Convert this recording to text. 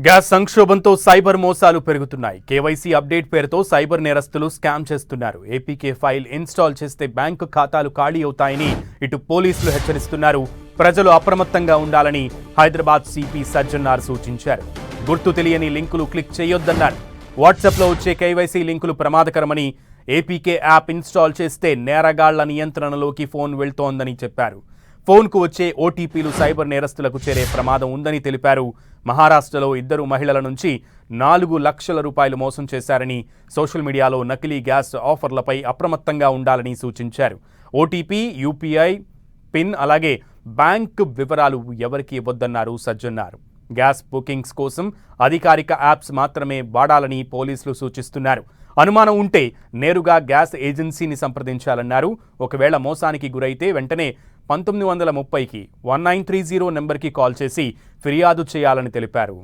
Gas సంక్షోభంతో cyber మోసాలు పెరుగుతున్నాయి. కేవైసీ అప్డేట్ పేరుతో సైబర్ నేరస్తులు స్కామ్ చేస్తున్నారు. ఏపీకే ఫైల్ ఇన్స్టాల్ చేస్తే బ్యాంకు ఖాతాలు ఖాళీ అవుతాయని ఇటు పోలీసులు హెచ్చరిస్తున్నారు. ప్రజలు అప్రమత్తంగా ఉండాలని హైదరాబాద్ సిపి సజ్జనార్ సూచించారు. గుర్తు తెలియని లింకులు క్లిక్ చేయొద్దన్నారు. వాట్సాప్లో వచ్చే కేవైసీ లింకులు ప్రమాదకరమని, ఏపీకే యాప్ ఇన్స్టాల్ చేస్తే నేరగాళ్ల నియంత్రణలోకి ఫోన్ వెళ్తోందని చెప్పారు. ఫోన్కు వచ్చే ఓటీపీలు సైబర్ నేరస్తులకు చేరే ప్రమాదం ఉందని తెలిపారు. మహారాష్ట్రలో 2 మహిళల నుంచి 4 లక్షల రూపాయలు మోసం చేశారని, సోషల్ మీడియాలో నకిలీ గ్యాస్ ఆఫర్లపై అప్రమత్తంగా ఉండాలని సూచించారు. ఓటీపీ, యూపీఐ పిన్ అలాగే బ్యాంక్ వివరాలు ఎవరికి ఇవ్వొద్దన్నారు సజ్జనార్. గ్యాస్ బుకింగ్స్ కోసం అధికారిక యాప్స్ మాత్రమే వాడాలని పోలీసులు సూచిస్తున్నారు. అనుమానం ఉంటే నేరుగా గ్యాస్ ఏజెన్సీని సంప్రదించాలన్నారు. ఒకవేళ మోసానికి గురైతే వెంటనే 1930కి 1930 నెంబర్కి కాల్ చేసి ఫిర్యాదు చేయాలని తెలిపారు.